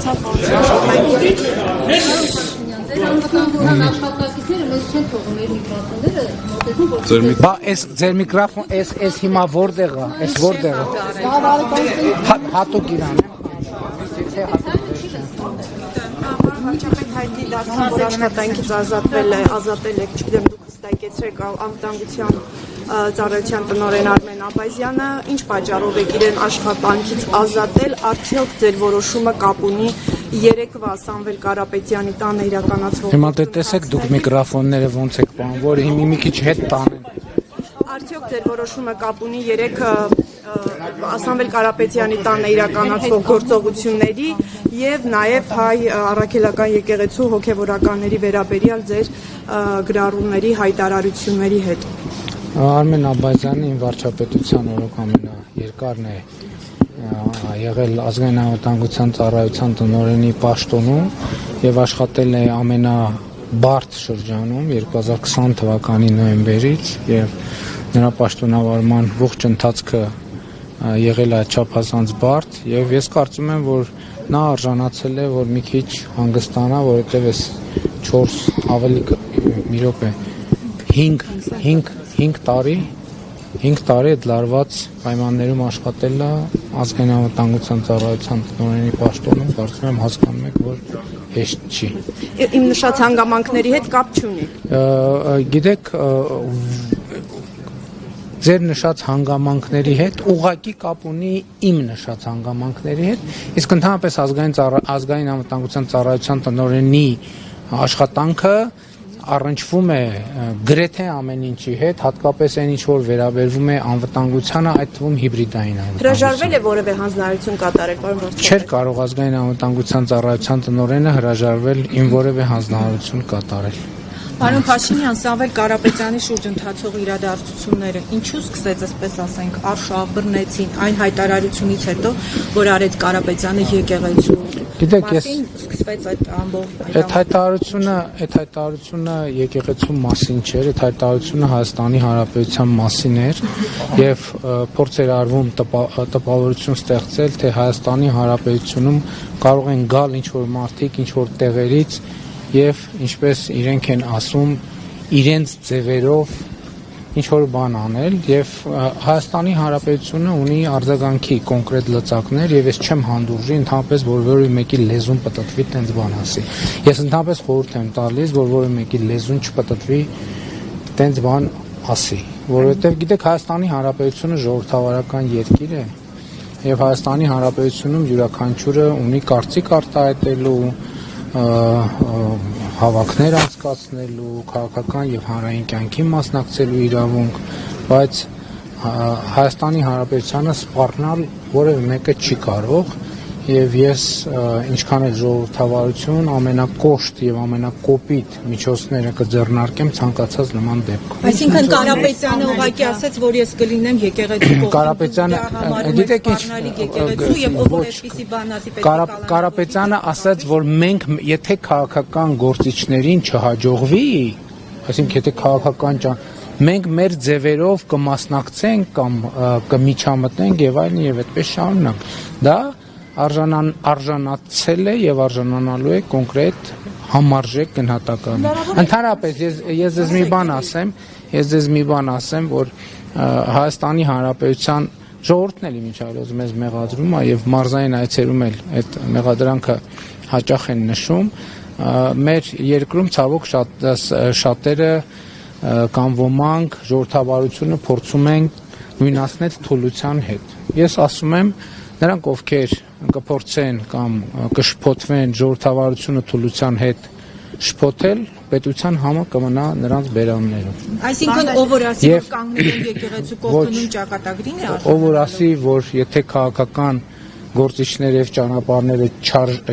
Բա ձեր միկրոֆոն էս հիմա որտեղ է, հատուկ իրան Հաճախեք հայտնի դարձան, որ աշխատանքից ազատել եք, չգիտեմ դուք հստակեցրեք անվտանգության ծառայության տնօրեն Արմեն Աբազյանը, ինչ պատճառով եք իրեն աշխատանքից ազատել, արդյոք ձեր որոշումը կապ ունի երեկվա Սամվել Կարապետյանի տանը իրականացվող Հիմա դե տեսեք դուք միկրոֆոնները ոնց եք բան, որ մի քիչ հետ տանեն Արդյոք ձեր որոշումը կապ ունի երեք Սամվել Կարապետյանի տանը իրականացվող գործողությունների եւ նաեւ հայ առաքելական եկեղեցու հոգեվորականների վերաբերյալ ձեր գրառումների հայտարարությունների հետ Արմեն Աբազյանը իմ վարչապետության օրոք ամենաերկարն է եղել ազգային անվտանգության ծառայության տնօրենի պաշտոնում եւ աշխատել է ամենաբարդ շրջանում 2020 թվականի նոյեմբերից եւ նրա պաշտոնավարման ողջ ընթացքը եղել է չափազանց բարդ եւ ես կարծում եմ որ նա արժանացել է որ մի քիչ հանգստանա որովհետեւ այս 4 ավելի մի րոպե 5 տարի այդ լարված պայմաններում աշխատել է ազգային անվտանգության ծառայության տնօրենի պաշտոնում կարծում եմ հասկանում եք որ հեշտ չի Իմ նշած հանգամանքների հետ կապ չունի Գիտեք ձեր նշած հանգամանքների հետ ուղղակի կապ ունի իմ նշած հանգամանքների հետ իսկ ընդհանրապես ազգային անվտանգության ծառայության տնօրենի աշխատանքը առնչվում է գրեթե ամեն ինչի հետ, հատկապես այն ինչ որ վերաբերվում է անվտանգությանը, այդ թվում հիբրիդային անվտանգություն։ Հրաժարվել է որևէ հանձնարարություն կատարել, պարոն վարչապետ։ Չէր կարող ազգային անվտանգության ծառայության տնօրենը հրաժարվել իմ որևէ հանձնարարություն կատարել։ Պարոն Փաշինյան, Սամվել Կարապետյանի շուրջ ընթացող իրադարձությունները ինչու սկսեց, այսպես ասենք, արշավ բռնեցին այն հայտարարությունից հետո, որ արեց Կարապետյանը եկեղեցու։ Գիտեք, ես սկսվեց այդ ամբողջ այդ հայտարարությունը եկեղեցու մասին չէր, այդ հայտարարությունը Հայաստանի Հանրապետության մասին էր եւ փորձ էր արվում տպավորություն ստեղծել, թե Հայաստանի Հանրապետությունում կարող են գալ ինչ որ մարդիկ, ինչ որ տեղերից եւ ինչպես իրենք են ասում իրենց ձևերով ինչ որ բան անել եւ Հայաստանի Հանրապետությունը ունի արձագանքի կոնկրետ լծակներ եւ ես չեմ հանդուրժի ընդհանրապես որևէ մեկի լեզուն պտտվի տենց բան ասի ես ընդհանրապես խորհուրդ եմ տալիս որ որևէ մեկի լեզուն չպտտվի տենց բան ասի որովհետեւ գիտեք Հայաստանի Հանրապետությունը ժողովրդավարական երկիր է եւ Հայաստանի Հանրապետությունում յուրաքանչյուրը ունի կարծիք արտահայտելու հավաքներ անցկացնելու, քաղաքական եւ հանրային կյանքի մասնակցելու իրավունք, բայց Հայաստանի Հանրապետությանը սպառնալ որևէ մեկը չի կարող եւ ես ինչքան էլ ժողովրդավարություն ամենակոշտ եւ ամենակոպիտ միջոցները կձեռնարկեմ ցանկացած նման դեպքում։ Այսինքն Կարապետյանը ուղղակի ասաց, որ ես կլինեմ եկեղեցու կողմից։ Կարապետյանը, գիտեք ինչ, եկեղեցու եւ ով այսպիսի բան ասի պետք է Կարապետյանը ասաց, որ մենք եթե քաղաքական գործիչներին չհաջողվի, այսինքն եթե քաղաքական մենք մեր ձևերով կմասնակցենք կամ կմիջամտնենք եւ այլն եւ այդպես շարունակ։ Դա արժանացել է եւ արժանանալու է կոնկրետ համարժեք գնահատականի։ Ընդհանրապես ես ձեզ մի բան ասեմ, որ Հայաստանի Հանրապետության ժողովուրդն էլ իմիջիայլոց մեզ մեղադրում է եւ մարզային այցերում էլ այդ մեղադրանքը հաճախ են նշում։ Մեր երկրում ցավոք շատերը կամ ոմանք ժողովրդավարությունը փորձում են նույնացնել թուլության հետ։ Ես ասում եմ նրանք ովքեր կփորձեն կամ կշփոթվեն ժողովրդավարությունը թուլության հետ շփոթել պետության համը կմնա նրանց բերաններում։ Այսինքն ով որ ասի որ կանգնել են եկեղեցու կողմը նույն ճակատագրին է ով որ ասի որ եթե քաղաքական գործիչներ եւ ճանապարհները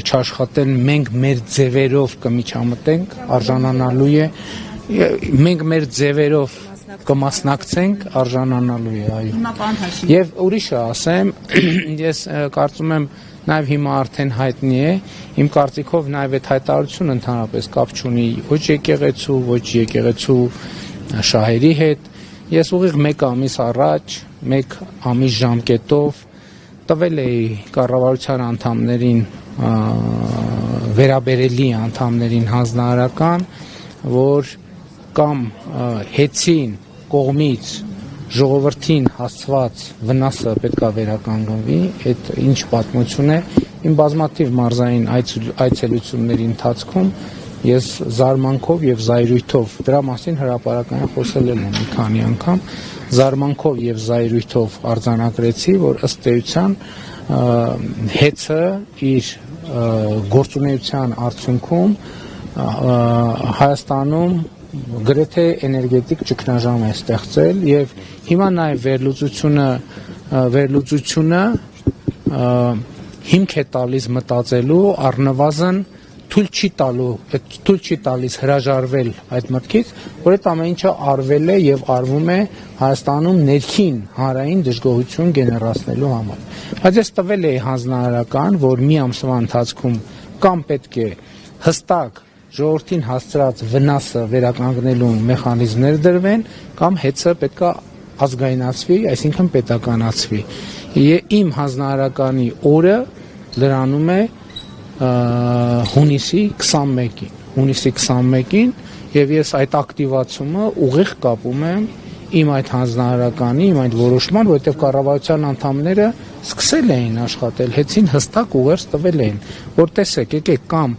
չաշխատեն մենք մեր ձևերով կմիջամտենք արժանանալու է մենք մեր ձևերով կմասնակցենք արժանանալու է այո եւ ուրիշը ասեմ ես կարծում եմ նաեւ հիմա արդեն հայտնի է իմ կարծիքով նաեւ այդ հայտարարությունը ընդհանրապես կապ չունի ոչ եկեղեցու ոչ եկեղեցու շահերի հետ ես ուղիղ 1 ամիս առաջ 1 ամիս ժամկետով տվել էի կառավարության անդամներին վերաբերելի անդամներին հանձնարարական, որ կամ հեծին կողմից ժողովրդին հասցված վնասը պետք է վերականգնվի, այդ ինչ պատմություն է, իմ բազմաթիվ մարզային այցելությունների ընթացքում ես զարմանքով եւ զայրույթով դրա մասին հրապարակային խոսել եմ մի քանի անգամ, զարմանքով եւ զայրույթով արձանագրեցի, որ ըստ էության հեծը իր գործունեության արդյունքում Հայաստանում գրեթե էներգետիկ ճգնաժամ է ստեղծել եւ հիմա նաեւ վերլուծությունը հիմք է տալիս մտածելու առնվազն թույլ չի տալիս հրաժարվել այդ մտքից, որ այդ ամեն ինչը արվել է եւ արվում է Հայաստանում ներքին հանրային դժգոհություն գեներացնելու համար։ Բայց ես տվել էի հանձնարարական, որ մի ամսվա ընթացքում կամ պետք է հստակ ժողովրդին հասցրած վնասը վերականգնելու մեխանիզմներ դրվեն, կամ հեծը պետք է ազգայնացվի, այսինքն պետականացվի։ Իմ հանձնարարականի օրը լրանում է հունիսի 21-ին, եւ ես այդ ակտիվացումը ուղիղ կապում եմ իմ այդ հանձնարարականի, իմ այդ որոշման, որովհետեւ կառավարության անդամները սկսել էին աշխատել, հեծին հստակ ուղերձ տվել էին, որ տեսեք, եկեք կամ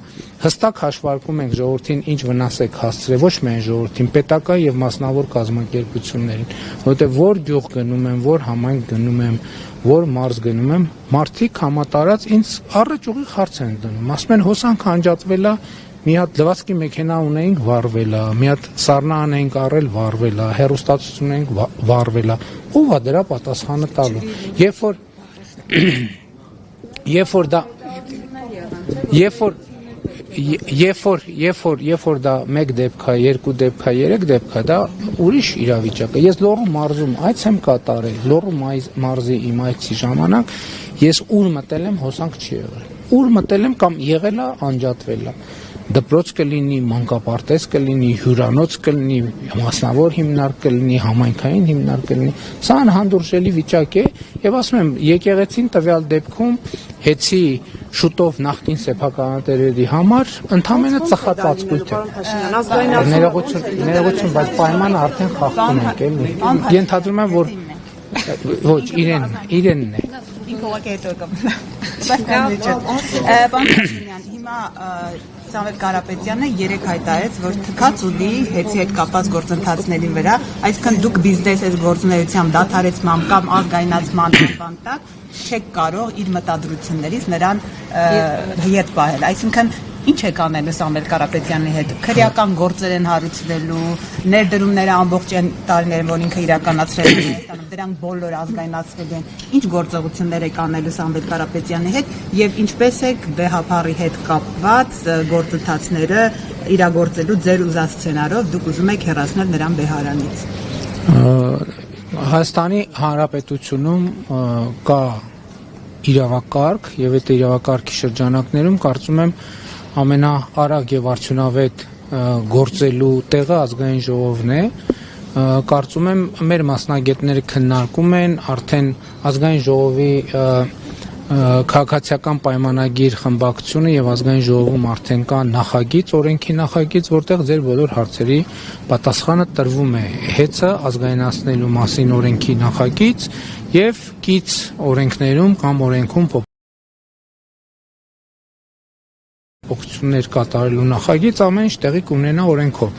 հստակ հաշվարկում ենք ժողովրդին ինչ վնաս եք հասցրել, ոչ միայն ժողովրդին, պետական եւ մասնավոր կազմակերպություններին, որովհետեւ որ գյուղ գնում եմ, որ համայնք գնում եմ, որ մարզ գնում եմ, մարդիկ համատարած ինձ առաջ ուղիղ հարց են դնում, ասում են հոսանք անջատվել է, մի հատ լվացքի մեքենա ունեինք, վառվել է, մի հատ սառնան էինք առել, վառվել է, հեռուստացույց ունեինք, վառվել է, ով է դրա պատասխանը տալու։ Երբ որ դա 1 դեպք է, 2 դեպք է, 3 դեպք է, դա ուրիշ իրավիճակ է։ Ես Լոռու մարզում այց եմ կատարել, Լոռու մարզի իմ այցի ժամանակ ես ուր մտել եմ, հոսանք չի եղել։ Ուր մտել եմ կամ եղել է, անջատվել է։ Դպրոց կլինի, մանկապարտեզ կլինի, հյուրանոց կլինի, մասնավոր հիմնարկ կլինի, համայնքային հիմնարկ կլինի։ Սա անհանդուրժելի վիճակ է եւ ասում եմ, եկեղեցին տվյալ դեպքում հեծի շուտով նախկին սեփականատերերի համար ընդամենը ծխած ածկույթ է։ Ներողություն, բայց պայմանը արդեն խախտում ենք, էլի։ Ենթադրում եմ, որ ոչ, իրենն է։ Պարոն Փաշինյան, հիմա Սամվել Կարապետյանը երեք հայտարարեց, որ թքած ուղի հեծի հետ կապված գործընթացների վրա, այսինքն դուք բիզնես այս գործունեությամբ դադարեցման կամ ազգայնացման անվան տակ չեք կարող իր մտադրություններից նրան հետ պահել, այսինքն ինչ եք անելու Սամվել Կարապետյանի հետ, քրեական գործեր են հարուցվելու, ներդրումները ամբողջ տարիներն, որ ինքը իրականացրել է, դրանք բոլոր ազգայնացվելու են, ինչ գործողություններ եք անելու Սամվել Կարապետյանի հետ եւ ինչպես եք Բեհափարի հետ կապված գործընթացները իրագործելու ձեր ուզած սցենարով դուք ուզում եք հեռացնել նրան Բեհարանից։ Հայաստանի Հանրապետությունում կա իրավակարգ եւ այդ իրավակարգի շրջանակներում կարծում եմ ամենաարագ եւ արդյունավետ գործելու տեղը ազգային ժողովն է, կարծում եմ մեր մասնագետները քննարկում են արդեն ազգային ժողովի քաղաքացիական պայմանագիր խմբակցությունը եւ ազգային ժողովում արդեն կա նախագիծ, օրենքի նախագիծ, որտեղ ձեր բոլոր հարցերի պատասխանը տրվում է հեծը ազգայնացնելու մասին օրենքի նախագիծ եւ կից օրենքներում կամ օրենքում փոփոխություններ կատարելու նախագիծ ամեն ինչ տեղի կունենա օրենքով։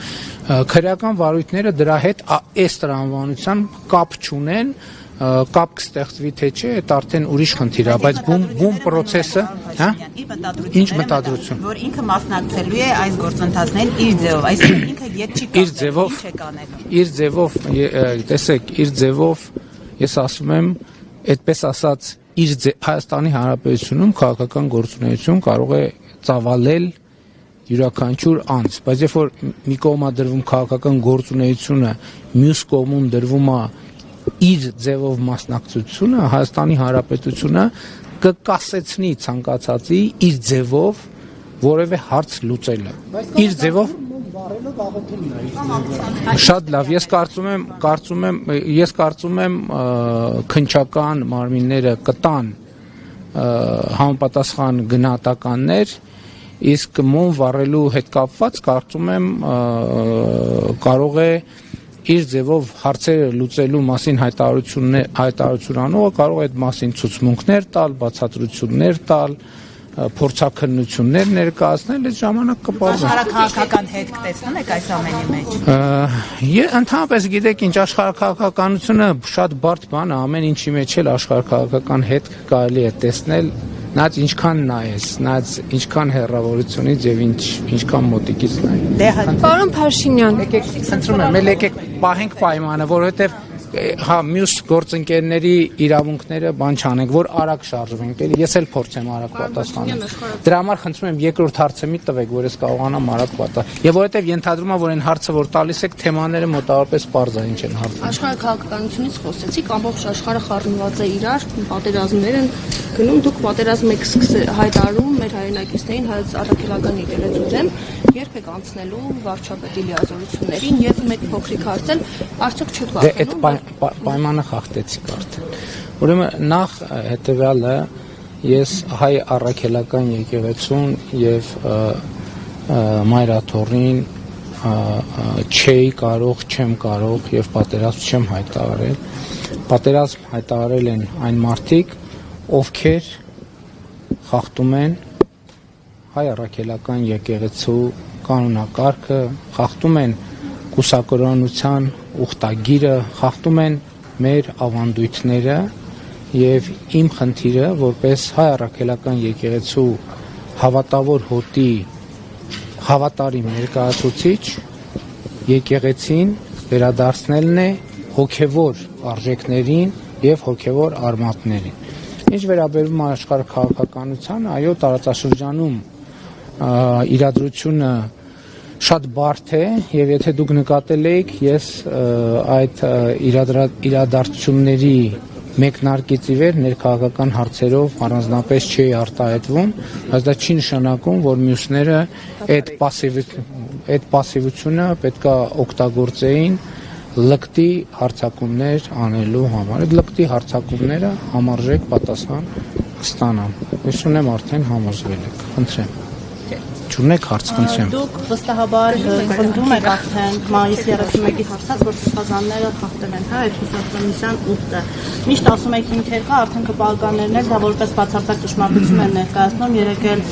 Քրեական վարույթները դրա հետ այս տրամաբանությամբ կապ չունեն, կապ կստեղծվի թե չէ, այդ արդեն ուրիշ խնդիր է, բայց բում process-ը, հա? Ինչ մտադրություն։ Որ ինքը մասնակցելու է այս գործընթացներին իր ձևով, այսինքն ինքը ետ չի կապելու, ինչ է կանելու։ Իր ձևով, տեսեք, իր ձևով ես ասում եմ, այդպես ասած, Հայաստանի Հանրապետությունում քաղաքական գործունեություն կարող է ծավալել յուրաքանչյուր անձ, բայց երբ որ մի կողմա դրվում քաղաքական գործունեությունը, մյուս կողմում դրվում է իր ձևով մասնակցությունը, Հայաստանի Հանրապետությունը կկասեցնի ցանկացածի իր ձևով որևէ հարց լուծելը։ Իր ձևով շատ լավ, ես կարծում եմ քննչական մարմինները կտան համապատասխան գնահատականներ իսկ մոմ վառելու հետ կապված կարծում եմ կարող է իր ձևով հարցերը լուծելու մասին հայտարարություն անողը կարող է այդ մասին ցուցմունքներ տալ, բացատրություններ տալ, փորձաքննություններ ներկայացնել, այդ ժամանակ կպարզվի։ Աշխարհաքաղաքական հետք տեսնում եք այս ամենի մեջ։ Ընդհանրապես գիտեք ինչ, աշխարհաքաղաքականությունը շատ բարդ բան է, ամեն ինչի մեջ էլ աշխարհաքաղաքական հետք կարելի է տեսնել, նայած ինչքան նայես, նայած ինչքան հեռավորությունից եւ ինչքան մոտիկից նայես։ Պարոն Փաշինյան, Խնդրում եմ, եկեք պահենք պայմանը, որովհետեւ մյուս գործընկերների իրավունքները բան չանենք, որ արագ շարժվենք, էլի ես էլ փորձեմ արագ պատասխանել։ Դրա համար խնդրում եմ երկրորդ հարցը մի տվեք, որ ես կարողանամ արագ պատասխանել։ Եվ որովհետև ենթադրում եմ, որ այն հարցը, որ տալիս եք, թեմաները մոտավորապես պարզ են, ինչ են հարցը։ Աշխարհաքաղաքականությունից խոսեցիք, ամբողջ աշխարհը խառնված է իրար, պատերազմներ են գնում, դուք պատերազմ եք հայտարարում մեր հայրենակիցներին հայոց առաքելական եկեղեցու դեմ, երբ եք անցնելու վարչապետի լիազորություններին եւ մեկ փոքրիկ հարց էլ արդյոք չեք վախենում պայմանը խախտեցիք արդեն։ Ուրեմն նախ հետեւյալը ես հայ առաքելական եկեղեցուն եւ մայրաթորին չեմ կարող եւ պատերազմ չեմ հայտարարել։ Պատերազմ հայտարարել են այն մարդիկ, ովքեր խախտում են հայ առաքելական եկեղեցու կանոնակարգը, խախտում են կուսակրոնության ուխտագիրը, խախտում են մեր ավանդույթները եւ իմ խնդիրը որպես հայ առաքելական եկեղեցու հավատավոր հոտի հավատարիմ ներկայացուցիչ եկեղեցին վերադարձնելն է հոգեվոր արժեքներին եւ հոգեվոր արմատներին։ Ինչ վերաբերում է աշխարհաքաղաքականությանը, այո, տարածաշրջանում իրադրությունը շատ բարդ է եւ եթե դուք նկատել եք, ես այդ իրադարձությունների մեկնարկից ի վեր ներքաղաքական հարցերով առանձնապես չի արտահայտվում, բայց դա չի նշանակում, որ մյուսները այդ պասիվությունը պետքա օգտագործեին լկտի հարցակումներ անելու համար։ Այդ լկտի հարցակումները համարժեք պատասխան կստանան։ Ես ունեմ արդեն համոզվել եք։ Խնդրեմ։ Չունեք հարց, խնդրեմ։ Դուք վստահաբար խնդրում եք արդեն մայիսի 31-ից հասած, որ սխազանները խախտել են, հա, այդ հուսադրության ուխտը։ Միշտ ասում եք ինքերկա, արդեն կպալկաններն էլ դա որպես բացարձակ ճշմարտություն են ներկայացնում, երեկ էլ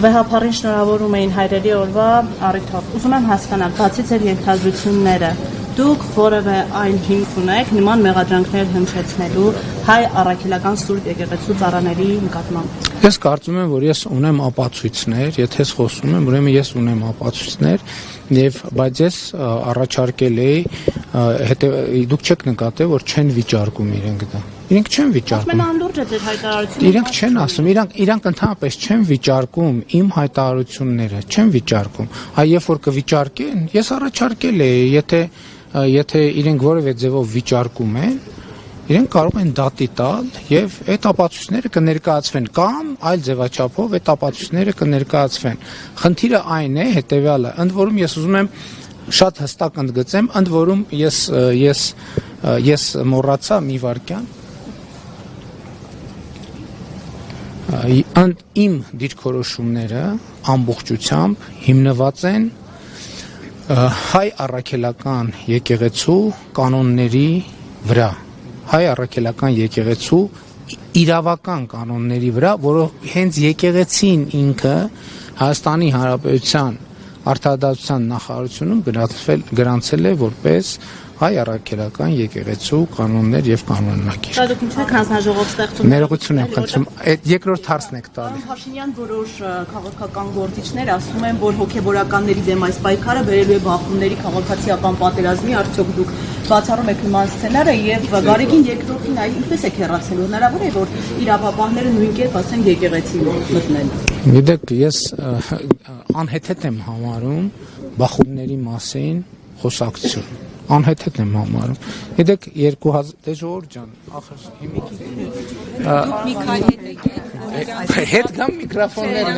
վեհապարին շնորհավորում էին հայրերի օրվա առիթով։ Ուզում եմ հասկանալ, բացի ձեր ենթադրությունները, դուք որևէ այլ հիմք ունեք նման մեղադրանքներ հնչեցնելու հայ առաքելական սուրբ եկեղեցու ծառաների նկատմամբ։ Ես կարծում եմ, որ ես ունեմ ապացույցներ, եթե ես խոսում եմ, ուրեմն ես ունեմ ապացույցներ, բայց ես առաջարկել էի, դուք չեք նկատել, որ չեն վիճարկում իրենք դա։ Իրենք չեն վիճարկում։ Ամենանդուրջ է ձեր հայտարարությունը։ Իրենք չեն ասում, իրանք ընդհանրապես չեն վիճարկում իմ հայտարարությունները, չեն վիճարկում։ Այ երբ որ կվիճարկեն, ես առաջարկել էի, եթե իրենք որևէ ձևով վիճարկում են, իրենք կարող են դատի տալ եւ այդ ապացույցները կներկայացվեն կամ այլ ձևաչափով այդ ապացույցները կներկայացվեն։ Խնդիրը այն է հետեւյալը, ընդ որում ես ուզում եմ շատ հստակ ընդգծեմ, ընդ որում ես մոռացա մի վարքյան իմ դիրքորոշումները ամբողջությամբ հիմնված են հայ առաքելական եկեղեցու կանոնների վրա, հայ առաքելական եկեղեցու իրավական կանոնների վրա, որով հենց եկեղեցին ինքը Հայաստանի Հանրապետության Արդարադատության նախարարությունում գրանցել է որպես հայ առաքելական եկեղեցու կանոններ եւ կանոննագիր։ Դա դուք ինչ եք հանձնաժողով ստեղծում։ Ներողություն եմ խնդրում, այդ երկրորդ հարցն եք տալի։ Փաշինյան որոշ քաղաքական գործիչներ ասում են, որ հոգեբորականների դեմ այս պայքարը բերելու է բախումների քաղաքացիական պատերազմի, արդյոք դուք բացառում եք նման սցենարը եւ Գարեգին երկրորդին այ ինչպես եք հեռացել, հնարավոր է որ իրավապահները նույն կերպ ասեն եկեղեցի մտնել։ Գիտեք, ես անհեթեթ եմ համարում բախումների մասին խոսակցություն։ Անհեթեթ եմ համարում։ Գիտեք 2000 ժողովուրդ ջան, ախր հիմիկի հետ կամ միկրոֆոններն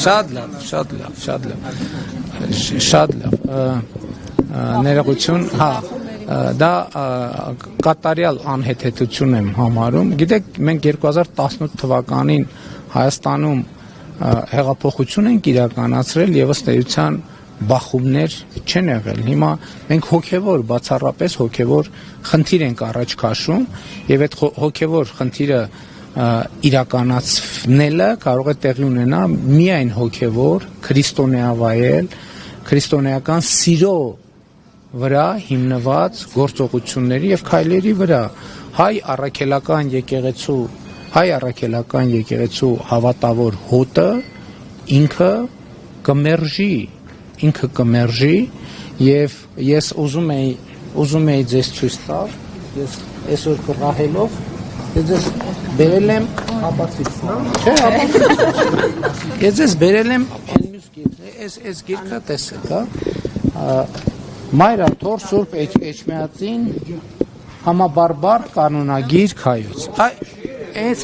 շատ լավ ներողություն, հա դա կատարյալ անհեթեթություն եմ համարում։ Գիտեք, մենք 2018 թվականին Հայաստանում հեղափոխություն ենք իրականացրել եւ ըստ էության բախումներ չեն եղել։ Հիմա մենք հոգեվոր, բացառապես հոգեվոր խնդիր ենք առաջ քաշում եւ այդ հոգեվոր խնդիրը իրականացնելը կարող է տեղի ունենալ միայն հոգեվոր, քրիստոնեավայել, քրիստոնեական սիրո վրա հիմնված գործողությունների եւ քայլերի վրա հայ առաքելական եկեղեցու հավատավոր հոտը ինքը կմերժի եւ ես ուզում եի ձեզ ցույց տալ, ես այսօր կռահելով ես բերել եմ ես ձեզ բերել եմ մյուս գիրքը, այս գիրքը տեսեք, հա Մայրա Թոր Սուրբ Էջմիածին համաբարբար կանոնագիր քայլուց։ Այս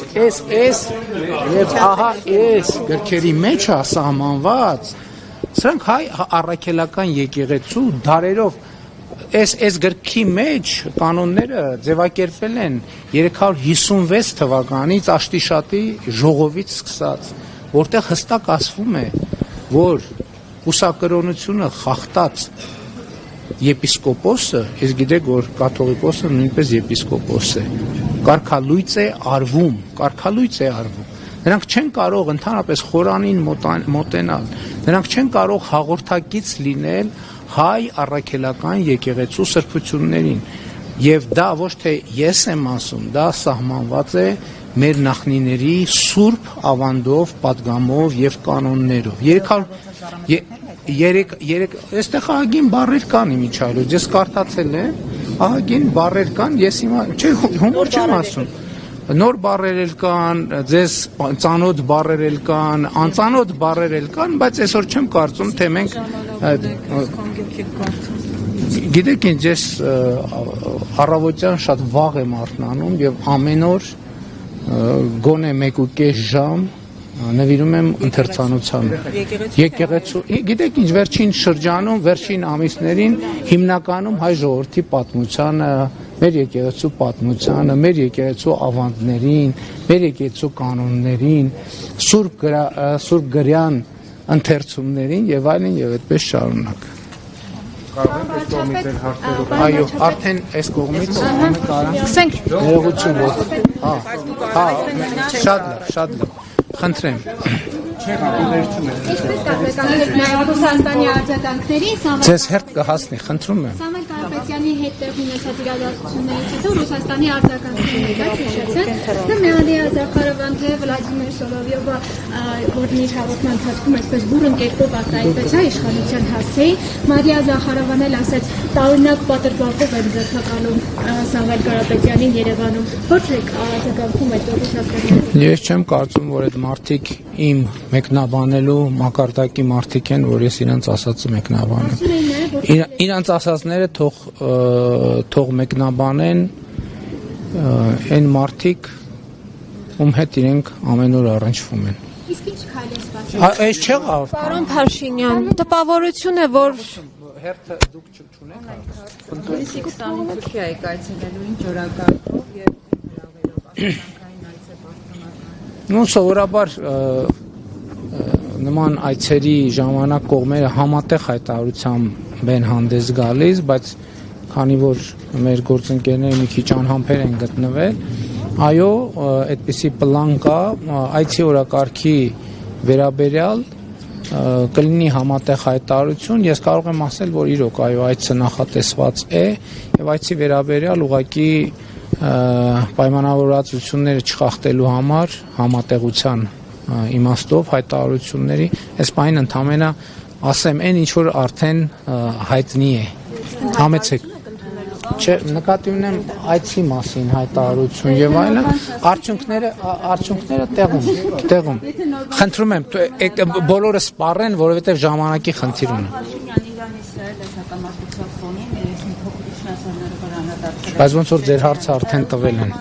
եւ ահա այս գրքերի մեջ է սահմանված սրանք հայ առաքելական եկեղեցու դարերով այս գրքի մեջ կանոնները ձևակերպվել են 356 թվականից Աշտիշատի ժողովից սկսած, որտեղ հստակ ասվում է, որ ուսակրոնությունը խախտած եպիսկոպոսը, ես գիտեք, որ կաթողիկոսը նույնպես եպիսկոպոս է, կարգալույծ է արվում, նրանք չեն կարող ընդհանրապես խորանին մոտենալ, նրանք չեն կարող հաղորդակից լինել հայ առաքելական եկեղեցու սրբություններին, եւ դա ոչ թե ես եմ ասում, դա սահմանված է մեր նախնիների սուրբ ավանդով, պատգամով եւ կանոններով։ Այստեղ ահագին բառեր կան իմիջայլոց, ես կարդացել եմ, ահագին բառեր կան, ես հիմա հումոր չեմ ասում, նոր բառեր էլ կան, ձեզ ծանոթ բառեր էլ կան, անծանոթ բառեր էլ կան, բայց այսօր չեմ կարծում, թե մենք գիտեք ինչ, ես առավոտյան շատ վաղ եմ արթնանում եւ ամեն օր գոնե 1.5 ժամ նվիրում եմ ընթերցանությանը։ Եկեղեցու, գիտեք ինչ, վերջին շրջանում, վերջին ամիսներին հիմնականում հայ ժողովրդի պատմությանը, մեր եկեղեցու պատմությանը, մեր եկեղեցու ավանդներին, մեր եկեղեցու կանոններին, սուրբ գրյան ընթերցումներին եւ այլն եւ այդպես շարունակ։ Այո, արդեն այս կողմից Սկսենք։ ներողություն որ։ Հա, շատ լավ։ Խնդրեմ։ Ինչպես կապետանեք նաև Ռուսաստանի արձագանքներին, Ձեզ հերթ կհասնի, խնդրում եմ։ Սամվել Կարապետյանի հետ տեղի ունեցած իրադարձություններից հետո Ռուսաստանի արձագանքները հիշեցել, թե Մելանիա Զախարովան, թե Վլադիմիր Սոլովյովը, որն իր հաղորդման ընթացքում այսպես բուրըն կերպով արտահայտվեց իշխանության հասցեին, Մարիա Զախարովան էլ ասաց, տարօրինակ պատրվակով են ձգտակալում Սամվել Կարապետյանին Երևանում։ Ոչ եք արձագանքում այդ Ռուսաստանի։ Ես չեմ կարծում, որ այդ մարդիկ իմ մեկնաբանելու մակարդակի մարդիկ են, որ ես իրանց ասածը մեկնաբանեմ։ Իրանց ասածները թող մեկնաբանեն այն մարդիկ, ում հետ իրենք ամեն օր առնչվում են։ Իսկ ինչ քայլ է սպասում։ Այս չեղավ։ Պարոն Փաշինյան, տպավորություն է, որ Հերթը դուք չունեք։ Հուլիսի 28-ի եք այցելելու ինչ օրակարգով եւ հրավերով աշխատանքային այց է պաշտոնական։ Սովորաբար նման այցերի ժամանակ կողմերը համատեղ հայտարարությամբ են հանդես գալիս, բայց քանի որ մեր գործընկերները մի քիչ անհամբեր են գտնվել, այո, այդպիսի պլան կա, այցի օրակարգի վերաբերյալ կլինի համատեղ հայտարարություն, ես կարող եմ ասել, որ իրոք այո, այցը նախատեսված է եւ այցի վերաբերյալ ուղղակի պայմանավորվածությունները չխախտելու համար համատեղության իմաստով հայտարարությունների այս բանին ընդամենը ասեմ այն ինչ որ արդեն հայտնի է համեցեք չէ նկատի ունեմ այցի մասին հայտարարություն եւ այլն արդյունքները տեղում խնդրում եմ բոլորը սպառեն որովհետեւ ժամանակի խնդիր ունեն բայց ոնց որ ձեր հարցը արդեն տվել են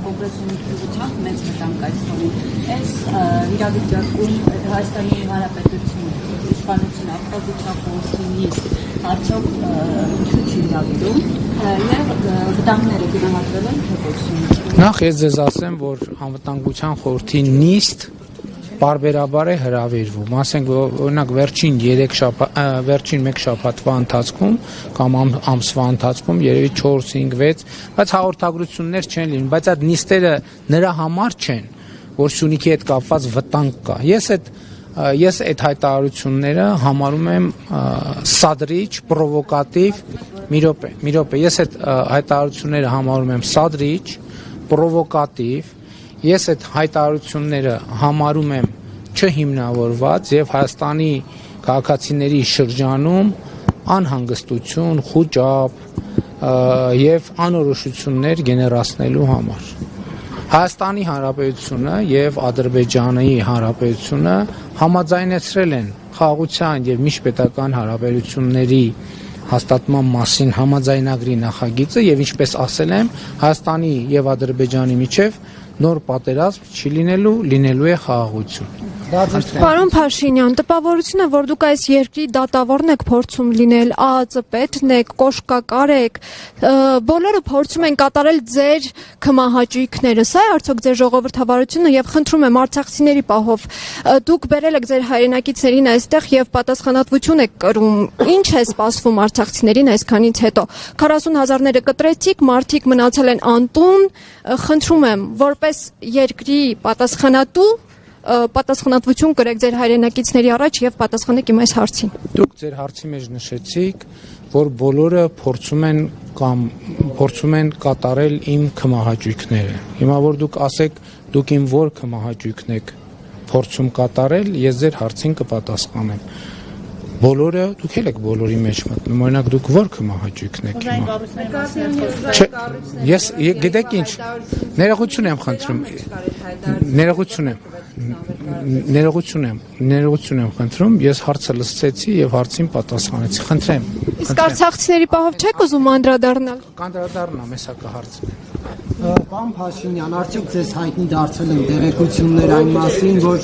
կոնկրետ մեծ մտանք այս այս իրավիճակում Հայաստանի Հանրապետությունը իշխանությունը օգտագործության փոխանցումից արդյոք ինչու չի դավիդում եւ վտանգները գնահատվել են փոխանցումից։ Նախ ես ձեզ ասեմ, որ անվտանգության խորհրդի նիստ բարբերաբար է հրավիրվում, ասենք օրինակ վերջին 1 շաբաթվա ընթացքում կամ ամսվա ընթացքում երևի 4-5-6, բայց հաղորդագրություններ չեն լինում, բայց այդ նիստերը նրա համար չեն, որ Սյունիքի հետ կապված վտանգ կա։ Ես այդ հայտարարությունները համարում եմ սադրիչ, պրովոկատիվ, մի րոպե, ես այդ հայտարարությունները համարում եմ սադրիչ, պրովոկատիվ, ես այդ հայտարարությունները համարում եմ չհիմնավորված եւ Հայաստանի քաղաքացիների շրջանում անհանգստություն, խուճապ եւ անորոշություններ գեներացնելու համար։ Հայաստանի Հանրապետությունը եւ Ադրբեջանի Հանրապետությունը համաձայնեցրել են խաղաղության եւ միջպետական հարաբերությունների հաստատման մասին համաձայնագրի նախագիծը եւ ինչպես ասել եմ, Հայաստանի եւ Ադրբեջանի միջև նոր պատերազմ չի լինելու է խաղաղություն։ Պարոն Փաշինյան, տպավորությունը, որ դուք այս երկրի դատավորն եք փորձում լինել, ԱԱԾ պետն եք, կոշկակար եք, բոլորը փորձում են կատարել ձեր քմահաճույքները, սա է արդյոք ձեր ժողովրդավարությունը եւ խնդրում եմ արցախցիների պահով, դուք բերել եք ձեր հայրենակիցներին այստեղ եւ պատասխանատվություն եք կրում, ինչ է սպասվում արցախցիներին այսքանից հետո, 40,000-ները կտրեցիք, մարդիկ մնացել են անտուն, խնդրում եմ, որպես երկրի պատասխանատվություն կրեք ձեր հայրենակիցների առաջ եւ պատասխանեք իմ այս հարցին։ Դուք ձեր հարցի մեջ նշեցիք, որ բոլորը փորձում են կատարել իմ քմահաճույքները։ Հիմա որ դուք ասեք, դուք իմ որ քմահաճույքն եք փորձում կատարել, ես ձեր հարցին կպատասխանեմ։ Բոլորը, դուք եք բոլորի մեջ մտնում, օրինակ դուք որ քմահաճույքն եք հիմա։ Ես գիտեք ինչ, ներողություն եմ խնդրում, ներողություն եմ խնդրում, ես հարցը լսեցի եւ հարցին պատասխանեցի, խնդրեմ։ Իսկ արցախցիների պահով չեք ուզում անդրադառնալ։ Կանդրադառնամ, հեսա կհարցնեմ։ Պարոն Փաշինյան, արդյոք ձեզ հայտնի դարձել են տեղեկություններ այն մասին, որ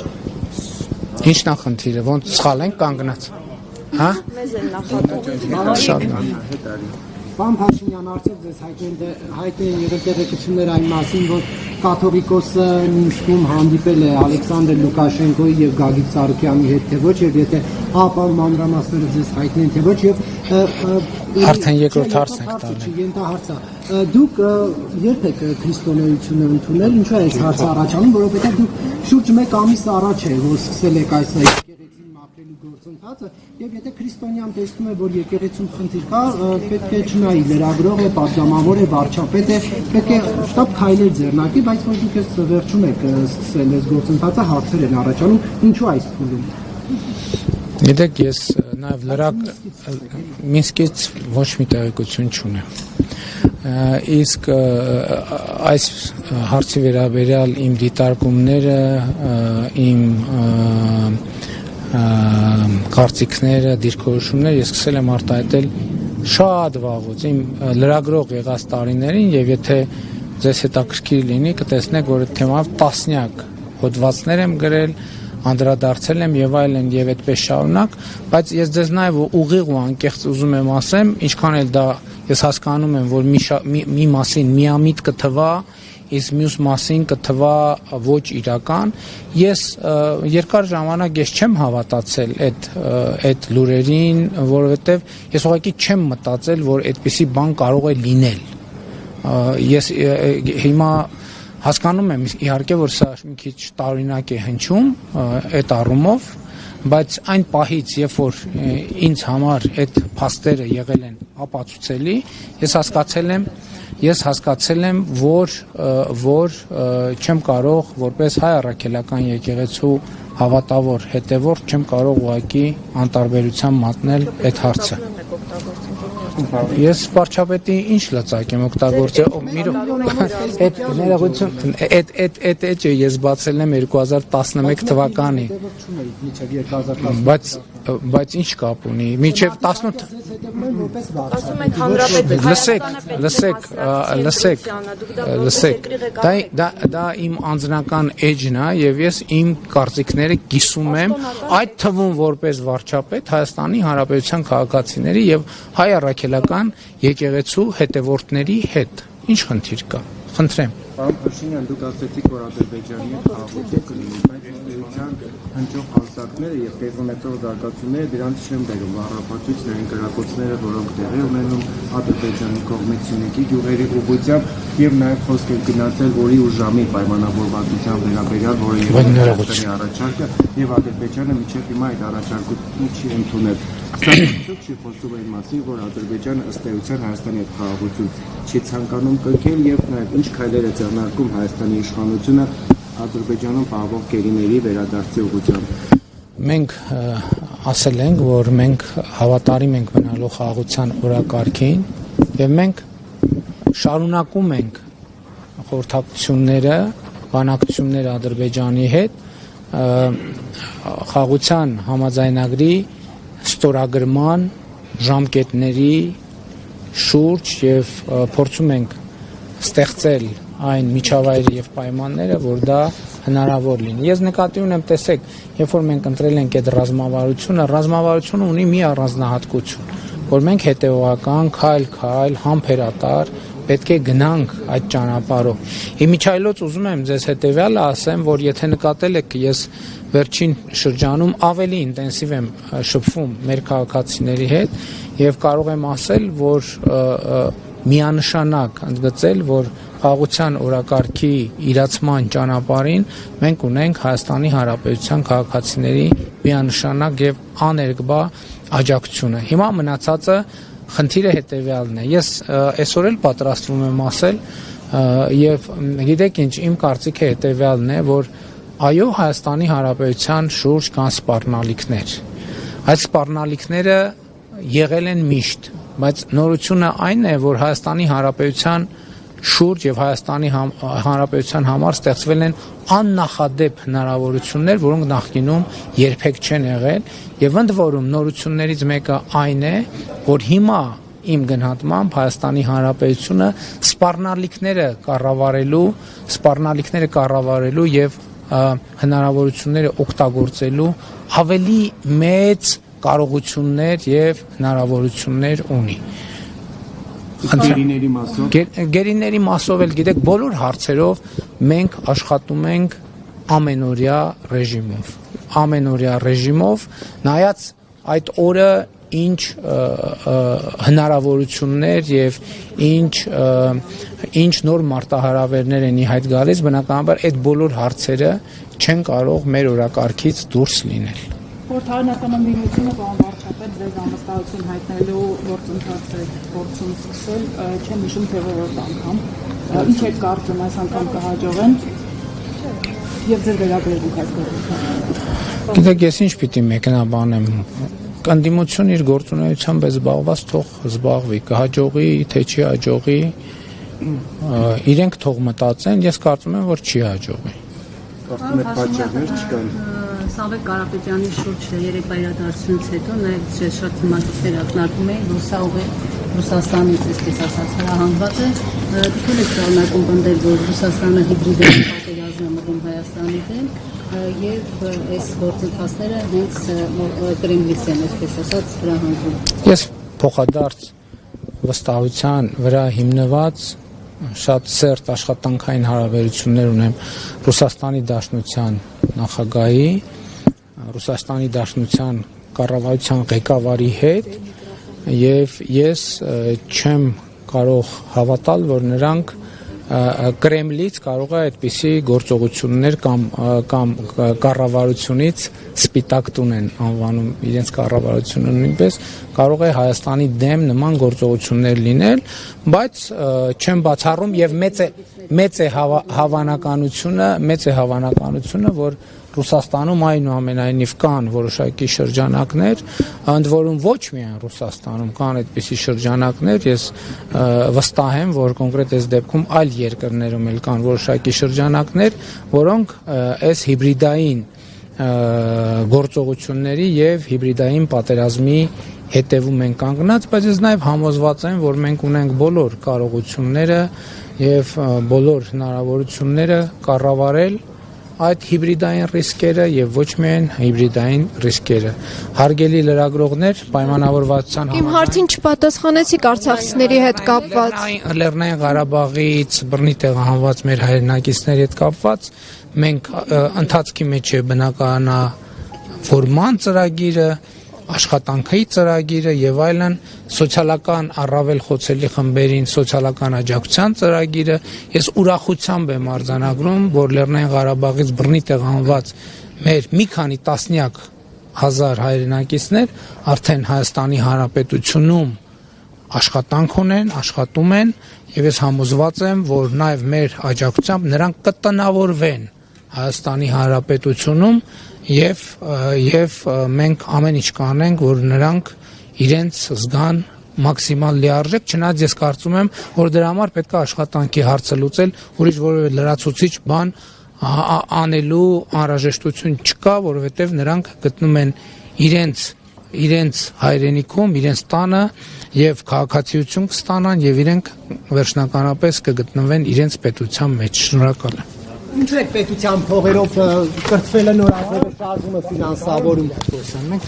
Ինչն է խնդիրը, ոնց սխալ ենք կանգնած։ Հա? Մեզ են նախատում։ Շատ լավ։ Պարոն Փաշինյան, արդյոք ձեզ հայտնի են եղել տեղեկություններ այն մասին, որ կաթողիկոսը Մինսկում հանդիպել է Ալեքսանդր Լուկաշենկոյի եւ Գագիկ Ծառուկյանի հետ, թե ոչ, եւ եթե ապա մանրամասները ձեզ հայտնի են, թե ոչ, եւ Արդեն երկրորդ հարցն եք տալի։ Ենթահարցը, դուք երբ եք քրիստոնեությունը ընդունել, ինչու է այս հարցը առաջանում, որովհետեւ դուք շուրջ 1 ամիս առաջ է, որ սկսել եք այս եկեղեցին մաքրելու գործընթացը, եւ եթե քրիստոնյան տեսնում է, որ եկեղեցում խնդիր կա, պետք է չնայի լրագրող է, պատգամավոր է, վարչապետ է, պետք է շտապ քայլեր ձեռնարկի, բայց որ դուք այս վերջում եք սկսել այս գործընթացը, հարցեր են առաջանում, ինչու այս փուլում։ Գիտեք, ես նաև Մինսկից ոչ մի տեղեկություն չունեմ։ Իսկ այս հարցի վերաբերյալ իմ դիտարկումները, իմ կարծիքները, դիրքորոշումները ես սկսել եմ արտահայտել շատ վաղուց իմ լրագրող եղած տարիներին, եւ եթե ձեզ հետաքրքիր լինի, կտեսնեք, որ այդ թեմայով տասնյակ հոդվածներ եմ գրել, անդրադարձել եմ եւ այլն եւ այդպես շարունակ, բայց ես ձեզ նաեւ ուղիղ ու անկեղծ ուզում եմ ասեմ, ինչքան էլ դա ես հասկանում եմ, որ մի մասին միամիտ կթվա, իսկ մյուս մասին կթվա ոչ իրական, ես երկար ժամանակ ես չեմ հավատացել այդ լուրերին, որովհետեւ ես ուղղակի չեմ մտածել, որ այդպիսի բան կարող է լինել։ Ես հիմա հասկանում եմ իհարկե, որ սա մի քիչ տարօրինակ է հնչում այդ առումով, բայց այն պահից, երբ որ ինձ համար այդ փաստերը եղել են ապացուցելի, ես հասկացել եմ, որ չեմ կարող որպես հայ առաքելական եկեղեցու հավատավոր հետևորդ չեմ կարող ուղղակի անտարբերության մատնել այդ հարցը։ Ես վարչապետի ինչ լծակ եմ օգտագործել, այդ ներողություն, այդ էջը ես բացել եմ 2011 թվականի, բայց ինչ կապ ունի, միջև 18 Ասում եք հանրապետության լսեք, դա իմ անձնական էջն է եւ ես իմ կարծիքները կիսում եմ, այդ թվում որպես վարչապետ Հայաստանի Հանրապետության քաղաքացիների եւ հայ առաքելական եկեղեցու հետևորդների հետ։ Ինչ խնդիր կա։ Խնդրեմ։ Պարոն Փաշինյան, դուք ասացիք, որ Ադրբեջանի հետ խաղաղություն կլինի, բայց ըստեյության հնչող հաստատները եւ տեղի ունեցող զարգացումները դրանց չեն բերում։ Առապացույցն են կրակոցները, որոնք տեղի ունենում Ադրբեջանի կողմից Սյունիքի գյուղերի ուղղությամբ եւ նաեւ խոսք է գնացել որի ու ժամի պայմանավորվածության վերաբերյալ, որը Հայաստանի առաջարկը եւ Ադրբեջանը միջև հիմա այդ առաջարկությունը չի ընդունել։ Սա չի խոսում այն մասին, որ Ադրբեջանը ըստեյության Հայաստանի հետ խաղաղություն չի ցանկանում կնքել եւ նաեւ ինչ քայլեր է ձեռնարկում Հայաստանի իշխանությունը Ադրբեջանում պահվող գերիների վերադարձի ուղղությամբ։ Մենք ասել ենք, որ մենք հավատարիմ ենք մնալու խաղաղության օրակարգին եւ մենք շարունակում ենք խորհրդակցությունները, բանակցությունները Ադրբեջանի հետ խաղաղության համաձայնագրի ստորագրման ժամկետների շուրջ եւ փորձում ենք ստեղծել այն միջավայրը եւ պայմանները, որ դա հնարավոր լինի։ Ես նկատի ունեմ, տեսեք, երբ որ մենք ընտրել ենք այդ ռազմավարությունը ունի մի առանձնահատկություն, որ մենք հետեւողական, քայլ-քայլ, համբերատար պետք է գնանք այդ ճանապարհով։ Իմիջայլոց ուզում եմ ձեզ հետեւյալը ասեմ, որ եթե նկատել եք, ես վերջին շրջանում ավելի ինտենսիվ եմ շփվում մեր քաղաքացիների հետ եւ կարող եմ ասել, որ միանշանակ ընդգծել, որ խաղաղության օրակարգի իրացման ճանապարհին մենք ունենք Հայաստանի Հանրապետության քաղաքացիների միանշանակ եւ աներկբա աջակցությունը։ Հիմա մնացածը խնդիրը հետեւյալն է։ Ես այսօր էլ պատրաստվում եմ ասել եւ գիտեք ինչ, իմ կարծիքը հետեւյալն է, որ այո, Հայաստանի Հանրապետության շուրջ կան սպառնալիքներ։ Այդ սպառնալիքները եղել են միշտ, բայց նորությունը այն է, որ Հայաստանի Հանրապետության շուրջ եւ Հայաստանի Հանրապետության համար ստեղծվել են աննախադեպ հնարավորություններ, որոնք նախկինում երբեք չեն եղել, եւ ընդ որում նորություններից մեկը այն է, որ հիմա իմ գնահատմամբ Հայաստանի Հանրապետությունը սպառնալիքները կառավարելու եւ հնարավորությունները օգտագործելու ավելի մեծ կարողություններ եւ հնարավորություններ ունի։ Գերիների մասով էլ գիտեք, բոլոր հարցերով մենք աշխատում ենք ամենօրյա ռեժիմով, նայած այդ օրը ինչ հնարավորություններ եւ ինչ նոր մարտահրավերներ են ի հայտ գալիս, բնականաբար այդ բոլոր հարցերը չեն կարող մեր օրակարգից դուրս լինել։ Խորհրդարանական ընդդիմությունը պարոն վարչապետ ձեզ ամստահություն հայտնելու գործընթացը փորձում սկսել, չեմ հիշում թե որորդ անգամ։ Ինչ եք կարծում, այս անգամ կհաջողեն եւ ձեր վերաբերվում այդ գործընթացը։ Գիտեք, ես ինչ պիտի մեկնաբանեմ։ Ընդդիմությունը իր գործունեությամբ է զբաղված, թող զբաղվի, կհաջողի, թե չի հաջողի, իրենք թող մտածեն, ես կարծում եմ, որ չի հաջողի։ Կարծում եք պատճառներ չկան։ Սավետ Կարապետյանի շուրջ երեք իրադարձությունից հետո նաև շատ թեմատիկներ ակնարկում էին, որ սա ուղղակի Ռուսաստանից, այսպես ասած, հրահանգված է։ Դուք եք շարունակում պնդել, որ Ռուսաստանը հիբրիդ պատերազմ է մղում Հայաստանի դեմ եւ այս գործընթացները հենց Կրեմլից են, այսպես ասած, հրահանգում։ Ես փոխադարձ վստահության վրա հիմնված շատ սերտ աշխատանքային հարաբերություններ ունեմ Ռուսաստանի Դաշնության նախագահի, Ռուսաստանի Դաշնության կառավարության ղեկավարի հետ եւ ես չեմ կարող հավատալ, որ նրանք Կրեմլից կարող է այդպիսի գործողություններ կամ կառավարությունից սպիտակ տուն են անվանում իրենց կառավարությունը, նույնպես կարող է Հայաստանի դեմ նման գործողություններ լինել, բայց չեմ բացառում եւ մեծ է հավանականությունը, որ Ռուսաստանում այնուամենայնիվ կան որոշակի շրջանակներ, ընդ որում ոչ միայն Ռուսաստանում կան այդպիսի շրջանակներ, ես վստահ եմ, որ կոնկրետ այս դեպքում այլ երկրներում էլ կան որոշակի շրջանակներ, որոնք այս հիբրիդային գործողությունների եւ հիբրիդային պատերազմի հետևում են կանգնած, բայց ես նաև համոզված եմ, որ մենք ունենք բոլոր կարողությունները եւ բոլոր հնարավորությունները կառավարել այդ հիբրիդային ռիսկերը եւ ոչ միայն հիբրիդային ռիսկերը։ Հարգելի լրագրողներ, պայմանավորվածության Իմ հարցին չպատասխանեցիք արցախցիների հետ կապված։ Լեռնային Ղարաբաղից բռնի տեղահանված մեր հայրենակիցների հետ կապված մենք ընթացքի մեջ է բնակարանավորման ծրագիրը, աշխատանքի ծրագիրը եւ այլն, սոցիալական առավել խոցելի խմբերին սոցիալական աջակցության ծրագիրը, ես ուրախությամբ եմ արձանագրում, որ Լեռնային Ղարաբաղից բռնի տեղահանված մեր մի քանի տասնյակ հազար հայրենակիցներ արդեն Հայաստանի Հանրապետությունում աշխատանք ունեն, աշխատում են եւ ես համոզված եմ, որ նաեւ մեր աջակցությամբ նրանք կտնավորվեն Հայաստանի Հանրապետությունում եւ մենք ամեն ինչ կանենք, որ նրանք իրենց զգան մաքսիմալ լիարժեք, չնայած ես կարծում եմ, որ դրա համար պետք է աշխատանքի հարցը լուծել, ուրիշ որևէ լրացուցիչ բան անելու անհրաժեշտություն չկա, որովհետեւ նրանք գտնում են իրենց հայրենիքում, իրենց տանը եւ քաղաքացիություն կստանան եւ իրենք վերջնականապես կգտնվեն իրենց պետության մեջ։ Շնորհակալ եմ։ Ինչու է պետության փողերով կրթվելը նորաձևը շարժումը ֆինանսավորում։ Մենք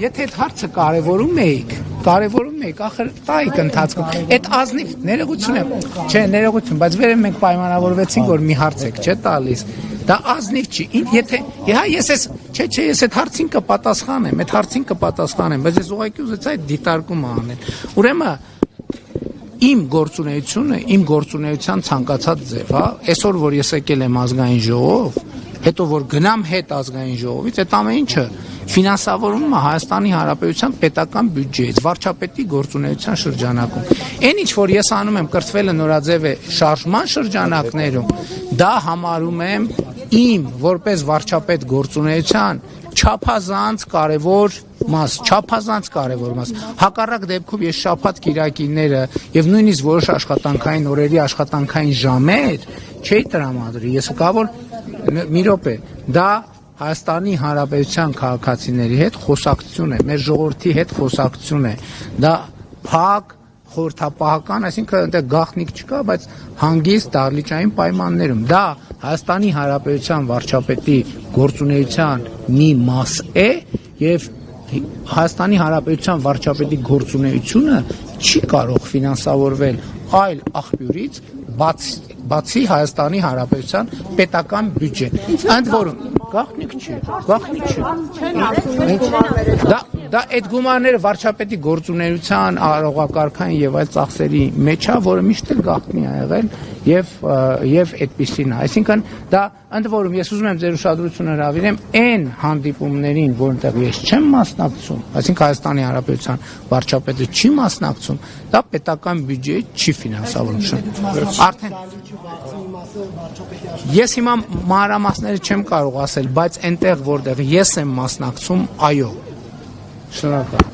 եթե այդ հարցը կարևորում էիք, ախր տայիք ընթացքում։ Այդ ազնիվ ներողություն եմ, չէ, ներողություն, բայց վերև մենք պայմանավորվեցինք, որ մի հարց եք, չէ, տալիս։ Դա ազնիվ չի։ Եթե ես այդ հարցին կպատասխանեմ, բայց ես ուղղակի ուզեցի այդ դիտարկումը անել։ Ուրեմն իմ գործունեության ցանկացած ձև, այսօր որ ես եկել եմ ազգային ժողով, հետո որ գնամ հետ ազգային ժողովից, այդ ամեն ինչը ֆինանսավորվում է Հայաստանի Հանրապետության պետական բյուջեից, վարչապետի գործունեության շրջանակում։ Այն ինչ որ ես անում եմ կրթվելը նորաձև է շարժման շրջանակներում, դա համարում եմ իմ որպես վարչապետ գործունեության չափազանց կարևոր մաս։ Հակառակ դեպքում ես շաբաթ կիրակիները եւ նույնիսկ որոշ աշխատանքային օրերի աշխատանքային ժամեր չէի տրամադրի։ Ես կա որ մի րոպե, դա Հայաստանի Հանրապետության քաղաքացիների հետ խոսակցություն է, մեր ժողովրդի հետ խոսակցություն է։ Դա փակ խորհրդապահական, այսինքն այնտեղ գաղտնիք չկա, բայց հանգիստ դահլիճային պայմաններում։ Դա Հայաստանի Հանրապետության վարչապետի գործունեության մի մաս է եւ Հայաստանի Հանրապետության վարչապետի գործունեությունը չի կարող ֆինանսավորվել այլ աղբյուրից, բացի Հայաստանի Հանրապետության պետական բյուջե։ Ընդ որում գաղտնիք չի։ Դա այդ գումարները վարչապետի գործունեության առողակարգային եւ այլ ծախսերի մեջ է, որը միշտ էլ գաղտնի է եղել եւ այդպեսին է։ Այսինքն դա ընդ որում ես ուզում եմ ձեր ուշադրությունը հրավիրեմ այն հանդիպումներին, որոնտեղ ես չեմ մասնակցում, այսինքն Հայաստանի Հանրապետության վարչապետը չի մասնակցում, դա պետական բյուջեի չի ֆինանսավորում։ Արդեն ես հիմա մանրամասները չեմ կարող ասել, բայց այնտեղ որտեղ ես եմ մասնակցում, այո։ Շնորհակալ եմ։